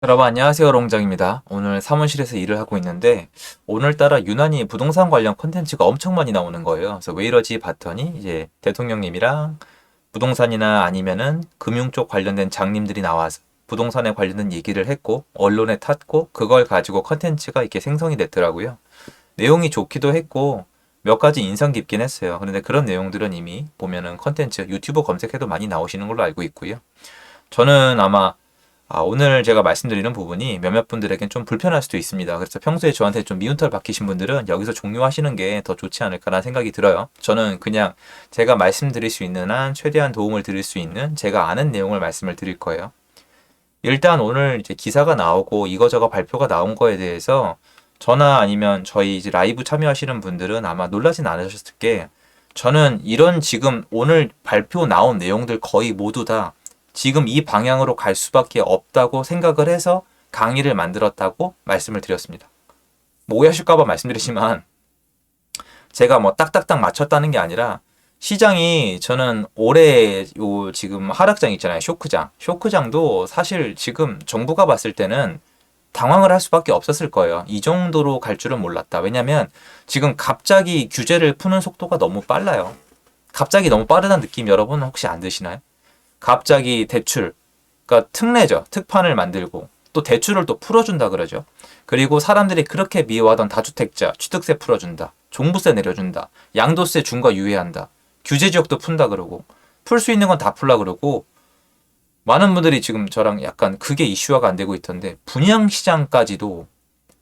여러분 안녕하세요, 롱장입니다. 오늘 사무실에서 일을 하고 있는데 오늘따라 유난히 부동산 관련 콘텐츠가 엄청 많이 나오는 거예요. 그래서 왜 이러지 봤더니 이제 대통령님이랑 부동산이나 아니면은 금융 쪽 관련된 장님들이 나와서 부동산에 관련된 얘기를 했고 언론에 탔고 그걸 가지고 콘텐츠가 이렇게 생성이 됐더라고요. 내용이 좋기도 했고 몇 가지 인상 깊긴 했어요. 그런데 그런 내용들은 이미 보면은 콘텐츠 유튜브 검색해도 많이 나오시는 걸로 알고 있고요. 저는 아마 오늘 제가 말씀드리는 부분이 몇몇 분들에겐 좀 불편할 수도 있습니다. 그래서 평소에 저한테 좀 미운털 박히신 분들은 여기서 종료하시는 게 더 좋지 않을까라는 생각이 들어요. 저는 그냥 제가 말씀드릴 수 있는 한 최대한 도움을 드릴 수 있는 제가 아는 내용을 말씀을 드릴 거예요. 일단 오늘 이제 기사가 나오고 이거저거 발표가 나온 거에 대해서 저나 아니면 저희 이제 라이브 참여하시는 분들은 아마 놀라진 않으셨을 게 저는 이런 지금 오늘 발표 나온 내용들 거의 모두 다 지금 이 방향으로 갈 수밖에 없다고 생각을 해서 강의를 만들었다고 말씀을 드렸습니다. 뭐 오해하실까봐 말씀드리지만 제가 뭐 딱딱딱 맞췄다는 게 아니라 시장이 저는 올해 요 지금 하락장 있잖아요. 쇼크장. 쇼크장도 사실 지금 정부가 봤을 때는 당황을 할 수밖에 없었을 거예요. 이 정도로 갈 줄은 몰랐다. 왜냐면 지금 갑자기 규제를 푸는 속도가 너무 빨라요. 갑자기 너무 빠르다는 느낌 여러분 혹시 안 드시나요? 갑자기 대출, 그러니까 특례죠. 특판을 만들고 또 대출을 또 풀어준다 그러죠. 그리고 사람들이 그렇게 미워하던 다주택자 취득세 풀어준다. 종부세 내려준다. 양도세 중과 유예한다. 규제 지역도 푼다 그러고 풀 수 있는 건 다 풀라 그러고 많은 분들이 지금 저랑 약간 그게 이슈화가 안 되고 있던데 분양시장까지도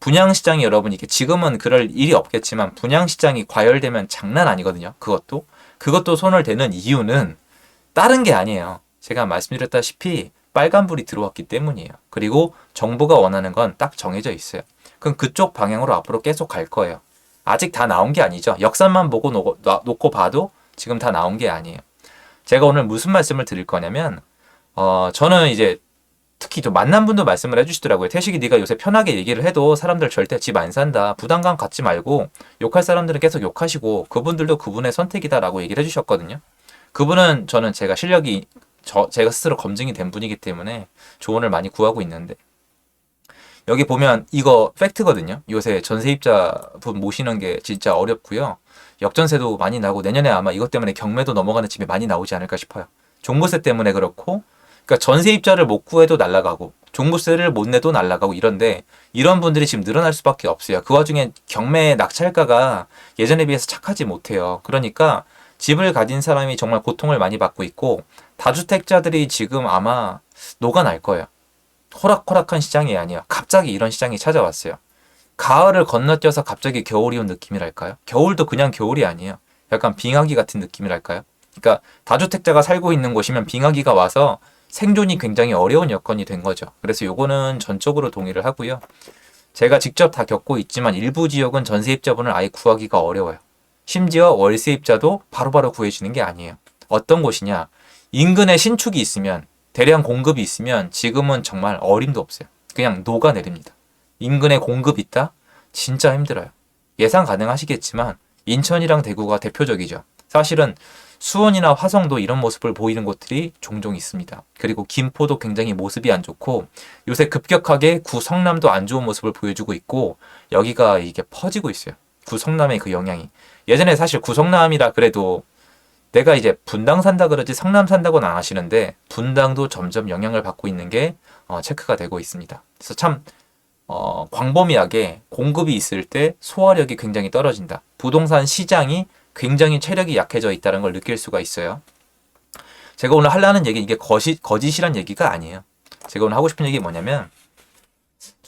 분양시장이 여러분 이게 지금은 그럴 일이 없겠지만 분양시장이 과열되면 장난 아니거든요. 그것도 손을 대는 이유는 다른 게 아니에요. 제가 말씀드렸다시피 빨간불이 들어왔기 때문이에요. 그리고 정부가 원하는 건 딱 정해져 있어요. 그럼 그쪽 방향으로 앞으로 계속 갈 거예요. 아직 다 나온 게 아니죠. 역산만 보고 놓고 봐도 지금 다 나온 게 아니에요. 제가 오늘 무슨 말씀을 드릴 거냐면 저는 이제 특히 좀 만난 분도 말씀을 해주시더라고요. 태식이 네가 요새 편하게 얘기를 해도 사람들 절대 집 안 산다. 부담감 갖지 말고 욕할 사람들은 계속 욕하시고 그분들도 그분의 선택이다라고 얘기를 해주셨거든요. 그분은 저는 제가 실력이 제가 스스로 검증이 된 분이기 때문에 조언을 많이 구하고 있는데 여기 보면 이거 팩트거든요. 요새 전세입자분 모시는 게 진짜 어렵고요. 역전세도 많이 나고 내년에 아마 이것 때문에 경매도 넘어가는 집이 많이 나오지 않을까 싶어요. 종부세 때문에 그렇고 그러니까 전세입자를 못 구해도 날라가고 종부세를 못 내도 날라가고 이런데 이런 분들이 지금 늘어날 수밖에 없어요. 그 와중에 경매 낙찰가가 예전에 비해서 착하지 못해요. 그러니까 집을 가진 사람이 정말 고통을 많이 받고 있고 다주택자들이 지금 아마 녹아날 거예요. 호락호락한 시장이 아니야. 갑자기 이런 시장이 찾아왔어요. 가을을 건너뛰어서 갑자기 겨울이 온 느낌이랄까요? 겨울도 그냥 겨울이 아니에요. 약간 빙하기 같은 느낌이랄까요? 그러니까 다주택자가 살고 있는 곳이면 빙하기가 와서 생존이 굉장히 어려운 여건이 된 거죠. 그래서 요거는 전적으로 동의를 하고요. 제가 직접 다 겪고 있지만 일부 지역은 전세입자분을 아예 구하기가 어려워요. 심지어 월세입자도 바로바로 구해지는 게 아니에요. 어떤 곳이냐? 인근에 신축이 있으면 대량 공급이 있으면 지금은 정말 어림도 없어요. 그냥 녹아내립니다. 인근에 공급 있다? 진짜 힘들어요. 예상 가능하시겠지만 인천이랑 대구가 대표적이죠. 사실은 수원이나 화성도 이런 모습을 보이는 곳들이 종종 있습니다. 그리고 김포도 굉장히 모습이 안 좋고 요새 급격하게 구성남도 안 좋은 모습을 보여주고 있고 여기가 이게 퍼지고 있어요. 구성남의 그 영향이. 예전에 사실 구성남이라 그래도 내가 이제 분당 산다 그러지 성남 산다고는 안 하시는데 분당도 점점 영향을 받고 있는 게 체크가 되고 있습니다. 그래서 참 광범위하게 공급이 있을 때 소화력이 굉장히 떨어진다. 부동산 시장이 굉장히 체력이 약해져 있다는 걸 느낄 수가 있어요. 제가 오늘 하려는 얘기 이게 거짓이란 얘기가 아니에요. 제가 오늘 하고 싶은 얘기 뭐냐면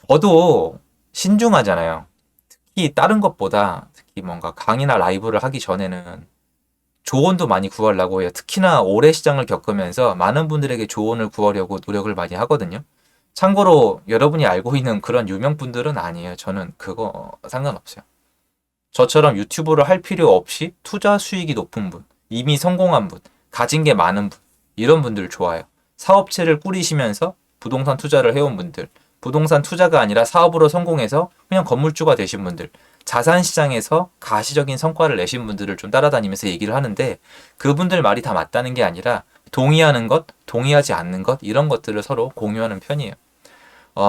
저도 신중하잖아요. 특히 다른 것보다 특히 뭔가 강의나 라이브를 하기 전에는 조언도 많이 구하려고 해요. 특히나 올해 시장을 겪으면서 많은 분들에게 조언을 구하려고 노력을 많이 하거든요. 참고로 여러분이 알고 있는 그런 유명분들은 아니에요. 저는 그거 상관없어요. 저처럼 유튜브를 할 필요 없이 투자 수익이 높은 분, 이미 성공한 분, 가진 게 많은 분, 이런 분들 좋아요. 사업체를 꾸리시면서 부동산 투자를 해온 분들, 부동산 투자가 아니라 사업으로 성공해서 그냥 건물주가 되신 분들, 자산 시장에서 가시적인 성과를 내신 분들을 좀 따라다니면서 얘기를 하는데 그분들 말이 다 맞다는 게 아니라 동의하는 것, 동의하지 않는 것 이런 것들을 서로 공유하는 편이에요.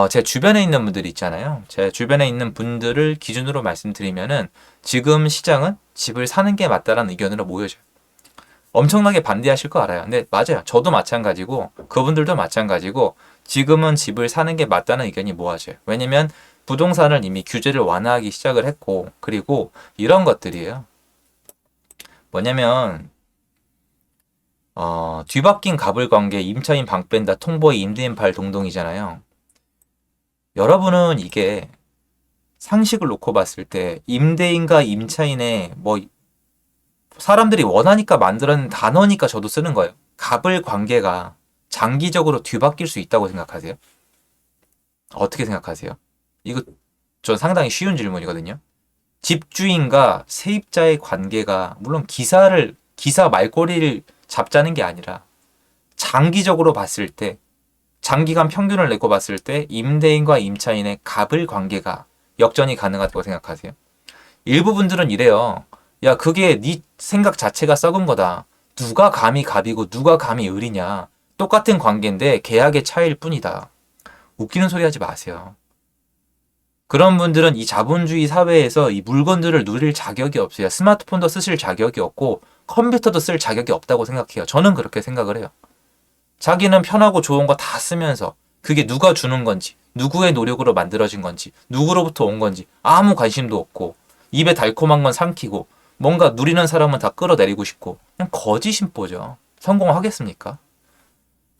제 주변에 있는 분들이 있잖아요. 제 주변에 있는 분들을 기준으로 말씀드리면은 지금 시장은 집을 사는 게 맞다라는 의견으로 모여져요. 엄청나게 반대하실 거 알아요. 근데 맞아요. 저도 마찬가지고 그분들도 마찬가지고 지금은 집을 사는 게 맞다는 의견이 모아져요. 왜냐면 부동산을 이미 규제를 완화하기 시작을 했고 그리고 이런 것들이에요. 뭐냐면 뒤바뀐 갑을 관계 임차인 방 뺀다 통보에 임대인 발 동동이잖아요. 여러분은 이게 상식을 놓고 봤을 때 임대인과 임차인의 뭐 사람들이 원하니까 만들어낸 단어니까 저도 쓰는 거예요. 갑을 관계가 장기적으로 뒤바뀔 수 있다고 생각하세요? 어떻게 생각하세요? 이거 전 상당히 쉬운 질문이거든요. 집주인과 세입자의 관계가 물론 기사 말꼬리를 잡자는 게 아니라 장기적으로 봤을 때 장기간 평균을 내고 봤을 때 임대인과 임차인의 갑을 관계가 역전이 가능하다고 생각하세요? 일부 분들은 이래요. 야, 그게 네 생각 자체가 썩은 거다. 누가 감히 갑이고 누가 감히 을이냐. 똑같은 관계인데 계약의 차이일 뿐이다. 웃기는 소리 하지 마세요. 그런 분들은 이 자본주의 사회에서 이 물건들을 누릴 자격이 없어요. 스마트폰도 쓰실 자격이 없고 컴퓨터도 쓸 자격이 없다고 생각해요. 저는 그렇게 생각을 해요. 자기는 편하고 좋은 거 다 쓰면서 그게 누가 주는 건지, 누구의 노력으로 만들어진 건지, 누구로부터 온 건지 아무 관심도 없고 입에 달콤한 건 삼키고 뭔가 누리는 사람은 다 끌어내리고 싶고 그냥 거짓 심보죠. 성공하겠습니까?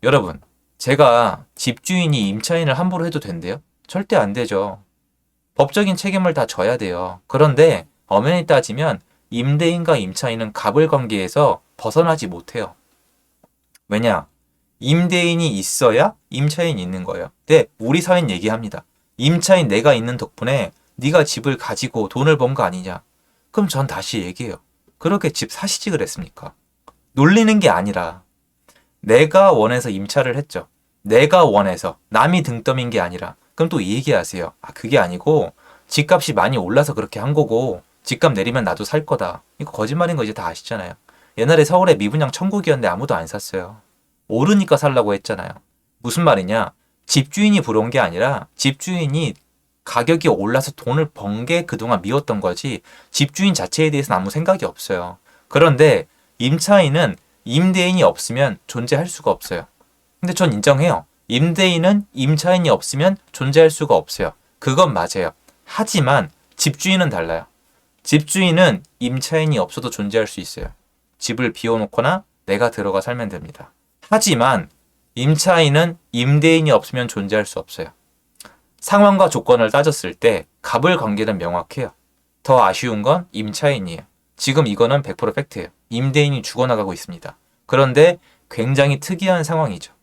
여러분, 제가 집주인이 임차인을 함부로 해도 된대요? 절대 안 되죠. 법적인 책임을 다 져야 돼요. 그런데 엄연히 따지면 임대인과 임차인은 갑을 관계에서 벗어나지 못해요. 왜냐? 임대인이 있어야 임차인이 있는 거예요. 근데 우리 사회는 얘기합니다. 임차인 내가 있는 덕분에 네가 집을 가지고 돈을 번 거 아니냐? 그럼 전 다시 얘기해요. 그렇게 집 사시지 그랬습니까? 놀리는 게 아니라 내가 원해서 임차를 했죠. 내가 원해서 남이 등 떠민 게 아니라 그럼 또 이 얘기하세요. 아 그게 아니고 집값이 많이 올라서 그렇게 한 거고 집값 내리면 나도 살 거다. 이거 거짓말인 거 이제 다 아시잖아요. 옛날에 서울에 미분양 천국이었는데 아무도 안 샀어요. 오르니까 살라고 했잖아요. 무슨 말이냐? 집주인이 부러운 게 아니라 집주인이 가격이 올라서 돈을 번 게 그동안 미웠던 거지 집주인 자체에 대해서는 아무 생각이 없어요. 그런데 임차인은 임대인이 없으면 존재할 수가 없어요. 근데 전 인정해요. 임대인은 임차인이 없으면 존재할 수가 없어요. 그건 맞아요. 하지만 집주인은 달라요. 집주인은 임차인이 없어도 존재할 수 있어요. 집을 비워놓거나 내가 들어가 살면 됩니다. 하지만 임차인은 임대인이 없으면 존재할 수 없어요. 상황과 조건을 따졌을 때 갑을 관계는 명확해요. 더 아쉬운 건 임차인이에요. 지금 이거는 100% 팩트예요. 임대인이 죽어나가고 있습니다. 그런데 굉장히 특이한 상황이죠.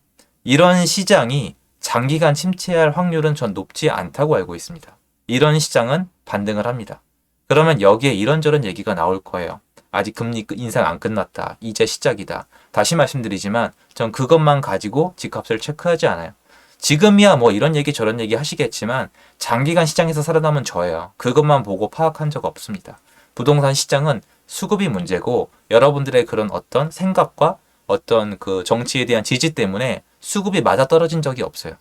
이런 시장이 장기간 침체할 확률은 전 높지 않다고 알고 있습니다. 이런 시장은 반등을 합니다. 그러면 여기에 이런저런 얘기가 나올 거예요. 아직 금리 인상 안 끝났다. 이제 시작이다. 다시 말씀드리지만 전 그것만 가지고 집값을 체크하지 않아요. 지금이야 뭐 이런 얘기 저런 얘기 하시겠지만 장기간 시장에서 살아남은 저예요. 그것만 보고 파악한 적 없습니다. 부동산 시장은 수급이 문제고 여러분들의 그런 어떤 생각과 어떤 그 정치에 대한 지지 때문에 수급이 맞아떨어진 적이 없어요.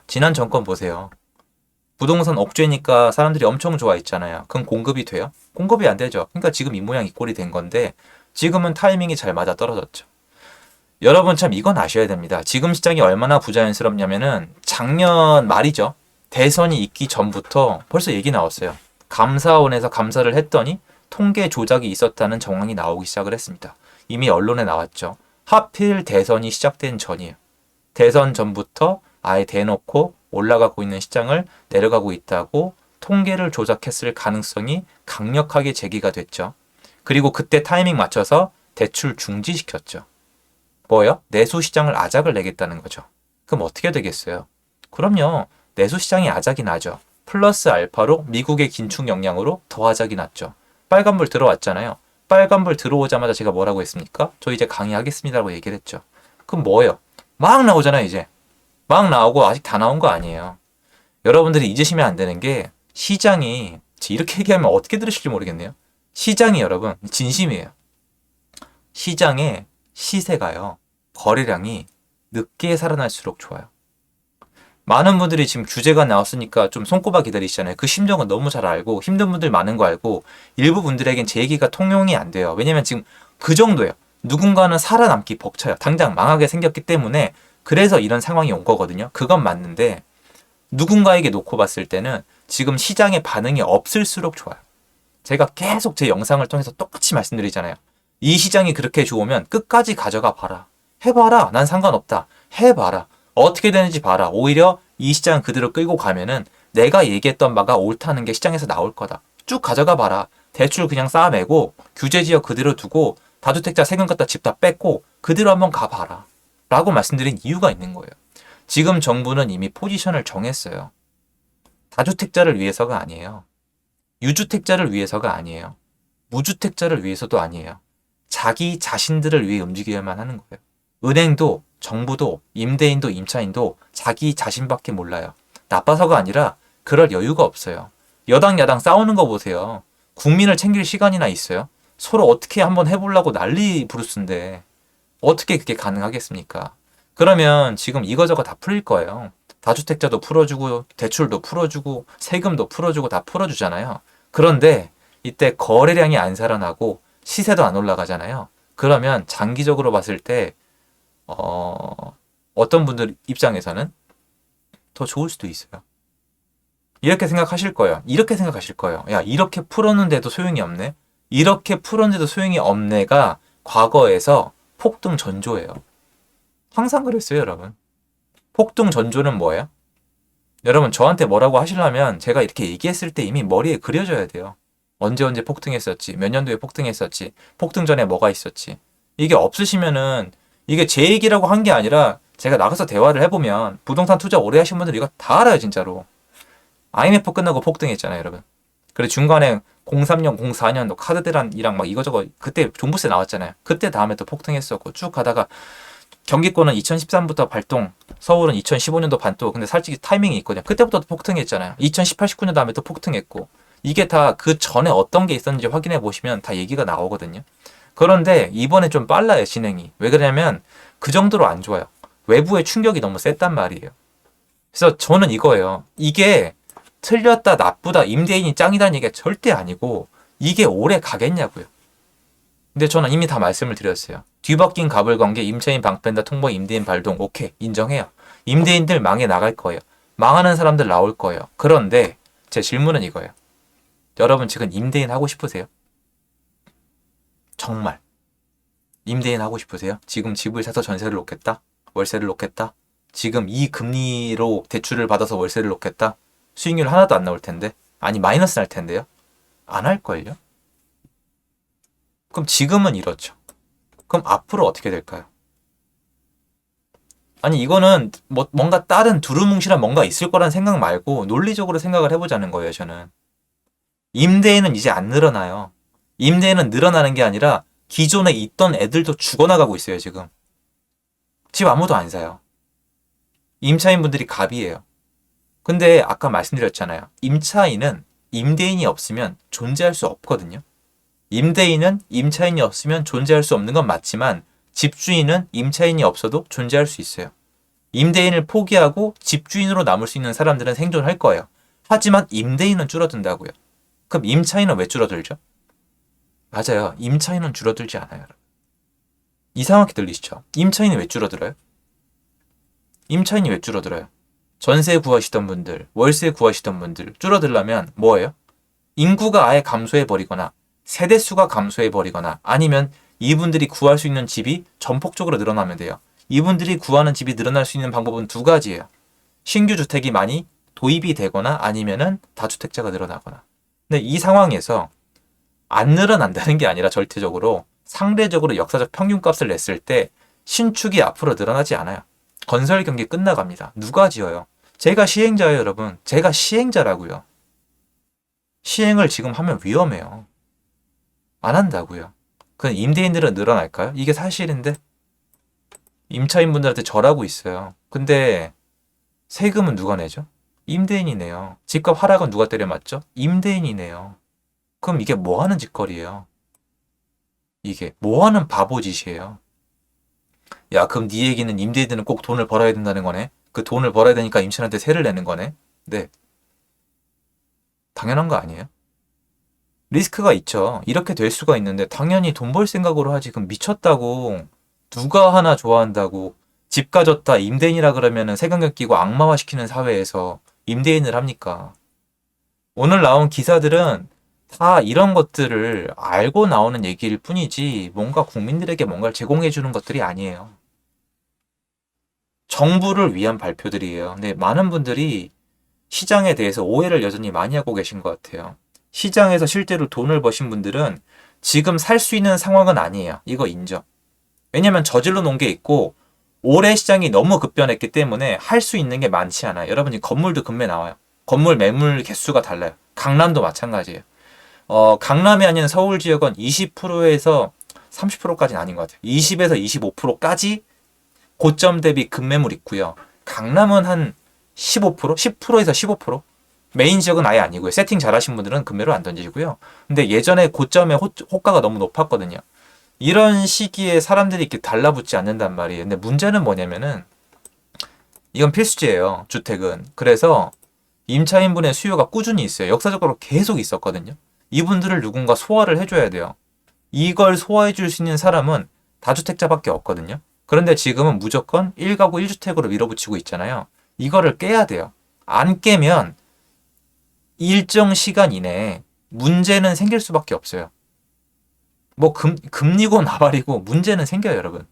지난 정권 보세요. 부동산 억죄니까 사람들이 엄청 좋아했잖아요. 그럼 공급이 돼요? 공급이 안 되죠. 그러니까 지금 이 모양 이 꼴이 된 건데 지금은 타이밍이 잘 맞아떨어졌죠. 여러분 참 이건 아셔야 됩니다. 지금 시장이 얼마나 부자연스럽냐면은 작년 말이죠. 대선이 있기 전부터 벌써 얘기 나왔어요. 감사원에서 감사를 했더니 통계 조작이 있었다는 정황이 나오기 시작을 했습니다. 이미 언론에 나왔죠. 하필 대선이 시작된 전이에요. 대선 전부터 아예 대놓고 올라가고 있는 시장을 내려가고 있다고 통계를 조작했을 가능성이 강력하게 제기가 됐죠. 그리고 그때 타이밍 맞춰서 대출 중지시켰죠. 뭐요? 내수 시장을 아작을 내겠다는 거죠. 그럼 어떻게 되겠어요? 그럼요. 내수 시장이 아작이 나죠. 플러스 알파로 미국의 긴축 영향으로 더 아작이 났죠. 빨간불 들어왔잖아요. 빨간불 들어오자마자 제가 뭐라고 했습니까? 저 이제 강의하겠습니다라고 얘기를 했죠. 그럼 뭐예요? 막 나오잖아요, 이제. 막 나오고 아직 다 나온 거 아니에요. 여러분들이 잊으시면 안 되는 게 시장이 이렇게 얘기하면 어떻게 들으실지 모르겠네요. 시장이 여러분 진심이에요. 시장의 시세가요. 거래량이 늦게 살아날수록 좋아요. 많은 분들이 지금 규제가 나왔으니까 좀 손꼽아 기다리시잖아요. 그 심정은 너무 잘 알고 힘든 분들 많은 거 알고 일부 분들에겐 제 얘기가 통용이 안 돼요. 왜냐면 지금 그 정도예요. 누군가는 살아남기 벅차요. 당장 망하게 생겼기 때문에 그래서 이런 상황이 온 거거든요. 그건 맞는데 누군가에게 놓고 봤을 때는 지금 시장의 반응이 없을수록 좋아요. 제가 계속 제 영상을 통해서 똑같이 말씀드리잖아요. 이 시장이 그렇게 좋으면 끝까지 가져가 봐라. 해봐라. 난 상관없다. 해봐라. 어떻게 되는지 봐라. 오히려 이 시장 그대로 끌고 가면은 내가 얘기했던 바가 옳다는 게 시장에서 나올 거다. 쭉 가져가 봐라. 대출 그냥 쌓아매고 규제 지역 그대로 두고 다주택자 세금 갖다 집 다 뺏고 그대로 한번 가봐라. 라고 말씀드린 이유가 있는 거예요. 지금 정부는 이미 포지션을 정했어요. 다주택자를 위해서가 아니에요. 유주택자를 위해서가 아니에요. 무주택자를 위해서도 아니에요. 자기 자신들을 위해 움직여야만 하는 거예요. 은행도 정부도 임대인도 임차인도 자기 자신밖에 몰라요. 나빠서가 아니라 그럴 여유가 없어요. 여당 야당 싸우는 거 보세요. 국민을 챙길 시간이나 있어요? 서로 어떻게 한번 해보려고 난리 부르스인데 어떻게 그게 가능하겠습니까? 그러면 지금 이거저거 다 풀릴 거예요. 다주택자도 풀어주고 대출도 풀어주고 세금도 풀어주고 다 풀어주잖아요. 그런데 이때 거래량이 안 살아나고 시세도 안 올라가잖아요. 그러면 장기적으로 봤을 때 어떤 분들 입장에서는 더 좋을 수도 있어요. 이렇게 생각하실 거예요. 이렇게 생각하실 거예요. 야, 이렇게 풀었는데도 소용이 없네? 이렇게 풀었는데도 소용이 없네가 과거에서 폭등 전조예요. 항상 그랬어요, 여러분. 폭등 전조는 뭐예요? 여러분, 저한테 뭐라고 하시려면 제가 이렇게 얘기했을 때 이미 머리에 그려져야 돼요. 언제 폭등했었지, 몇 년도에 폭등했었지, 폭등 전에 뭐가 있었지. 이게 없으시면은 이게 제 얘기라고 한 게 아니라 제가 나가서 대화를 해보면 부동산 투자 오래 하신 분들 이거 다 알아요, 진짜로. IMF 끝나고 폭등했잖아요, 여러분. 그래 중간에 03년, 04년도 카드 대란이랑 막 이거저거 그때 종부세 나왔잖아요. 그때 다음에 또 폭등했었고 쭉 가다가 경기권은 2013부터 발동, 서울은 2015년도 반도. 근데 솔직히 타이밍이 있거든요. 그때부터 폭등했잖아요. 2018, 19년 다음에 또 폭등했고 이게 다 그 전에 어떤 게 있었는지 확인해 보시면 다 얘기가 나오거든요. 그런데 이번에 좀 빨라요, 진행이. 왜 그러냐면 그 정도로 안 좋아요. 외부의 충격이 너무 셌단 말이에요. 그래서 저는 이거예요. 이게 틀렸다, 나쁘다, 임대인이 짱이다는 얘기가 절대 아니고 이게 오래 가겠냐고요. 근데 저는 이미 다 말씀을 드렸어요. 뒤바뀐 가불관계, 임차인 방패다 통보, 임대인 발동. 오케이, 인정해요. 임대인들 망해 나갈 거예요. 망하는 사람들 나올 거예요. 그런데 제 질문은 이거예요. 여러분 지금 임대인 하고 싶으세요? 정말 임대인 하고 싶으세요? 지금 집을 사서 전세를 놓겠다? 월세를 놓겠다? 지금 이 금리로 대출을 받아서 월세를 놓겠다? 수익률 하나도 안 나올 텐데? 아니 마이너스 날 텐데요? 안 할걸요? 그럼 지금은 이렇죠. 그럼 앞으로 어떻게 될까요? 아니 이거는 뭔가 다른 두루뭉실한 뭔가 있을 거란 생각 말고 논리적으로 생각을 해보자는 거예요, 저는. 임대인은 이제 안 늘어나요. 임대인은 늘어나는 게 아니라 기존에 있던 애들도 죽어나가고 있어요, 지금. 집 아무도 안 사요. 임차인분들이 갑이에요. 근데 아까 말씀드렸잖아요. 임차인은 임대인이 없으면 존재할 수 없거든요. 임대인은 임차인이 없으면 존재할 수 없는 건 맞지만 집주인은 임차인이 없어도 존재할 수 있어요. 임대인을 포기하고 집주인으로 남을 수 있는 사람들은 생존할 거예요. 하지만 임대인은 줄어든다고요. 그럼 임차인은 왜 줄어들죠? 맞아요. 임차인은 줄어들지 않아요. 이상하게 들리시죠? 임차인이 왜 줄어들어요? 임차인이 왜 줄어들어요? 전세 구하시던 분들, 월세 구하시던 분들 줄어들려면 뭐예요? 인구가 아예 감소해버리거나 세대수가 감소해버리거나 아니면 이분들이 구할 수 있는 집이 전폭적으로 늘어나면 돼요. 이분들이 구하는 집이 늘어날 수 있는 방법은 두 가지예요. 신규 주택이 많이 도입이 되거나 아니면은 다주택자가 늘어나거나. 근데 이 상황에서 안 늘어난다는 게 아니라 절대적으로 상대적으로 역사적 평균값을 냈을 때 신축이 앞으로 늘어나지 않아요. 건설 경기 끝나갑니다. 누가 지어요? 제가 시행자예요, 여러분. 제가 시행자라고요. 시행을 지금 하면 위험해요. 안 한다고요. 그럼 임대인들은 늘어날까요? 이게 사실인데 임차인분들한테 절하고 있어요. 근데 세금은 누가 내죠? 임대인이 내요. 집값 하락은 누가 때려맞죠? 임대인이 내요. 그럼 이게 뭐 하는 짓거리예요? 이게 뭐 하는 바보짓이에요? 야, 그럼 네 얘기는 임대인들은 꼭 돈을 벌어야 된다는 거네? 그 돈을 벌어야 되니까 임차인한테 세를 내는 거네. 네, 당연한 거 아니에요? 리스크가 있죠. 이렇게 될 수가 있는데 당연히 돈 벌 생각으로 하지. 그럼 미쳤다고. 누가 하나 좋아한다고. 집 가졌다 임대인이라 그러면은 세금을 끼고 악마화 시키는 사회에서 임대인을 합니까? 오늘 나온 기사들은 다 이런 것들을 알고 나오는 얘기일 뿐이지 뭔가 국민들에게 뭔가를 제공해 주는 것들이 아니에요. 정부를 위한 발표들이에요. 근데 많은 분들이 시장에 대해서 오해를 여전히 많이 하고 계신 것 같아요. 시장에서 실제로 돈을 버신 분들은 지금 살 수 있는 상황은 아니에요. 이거 인정. 왜냐면 저질러 놓은 게 있고 올해 시장이 너무 급변했기 때문에 할 수 있는 게 많지 않아요. 여러분이 건물도 급매 나와요. 건물 매물 개수가 달라요. 강남도 마찬가지예요. 강남이 아닌 서울 지역은 20%에서 30%까지는 아닌 것 같아요. 20에서 25%까지 고점 대비 급매물 있고요. 강남은 한 15%? 10%에서 15%? 메인 지역은 아예 아니고요. 세팅 잘하신 분들은 급매로 안 던지시고요. 근데 예전에 고점의 호가가 너무 높았거든요. 이런 시기에 사람들이 이렇게 달라붙지 않는단 말이에요. 근데 문제는 뭐냐면은 이건 필수지예요. 주택은. 그래서 임차인분의 수요가 꾸준히 있어요. 역사적으로 계속 있었거든요. 이분들을 누군가 소화를 해줘야 돼요. 이걸 소화해 줄 수 있는 사람은 다주택자밖에 없거든요. 그런데 지금은 무조건 1가구 1주택으로 밀어붙이고 있잖아요. 이거를 깨야 돼요. 안 깨면 일정 시간 이내에 문제는 생길 수밖에 없어요. 뭐 금리고 나발이고 문제는 생겨요, 여러분.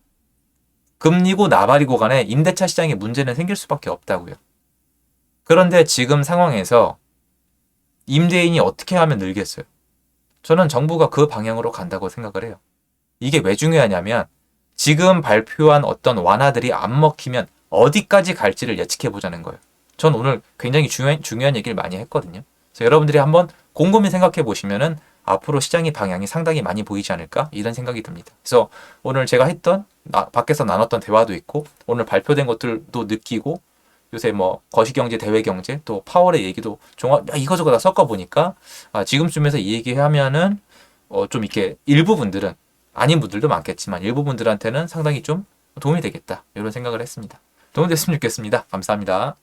금리고 나발이고 간에 임대차 시장에 문제는 생길 수밖에 없다고요. 그런데 지금 상황에서 임대인이 어떻게 하면 늘겠어요? 저는 정부가 그 방향으로 간다고 생각을 해요. 이게 왜 중요하냐면 지금 발표한 어떤 완화들이 안 먹히면 어디까지 갈지를 예측해 보자는 거예요. 전 오늘 굉장히 중요한 얘기를 많이 했거든요. 그래서 여러분들이 한번 곰곰이 생각해 보시면은 앞으로 시장의 방향이 상당히 많이 보이지 않을까 이런 생각이 듭니다. 그래서 오늘 제가 했던 밖에서 나눴던 대화도 있고 오늘 발표된 것들도 느끼고 요새 뭐 거시경제, 대외경제 또 파월의 얘기도 이거저거 다 섞어 보니까 지금쯤에서 이 얘기하면은 좀 이렇게 일부분들은 아닌 분들도 많겠지만 일부분들한테는 상당히 좀 도움이 되겠다 이런 생각을 했습니다. 도움이 됐으면 좋겠습니다. 감사합니다.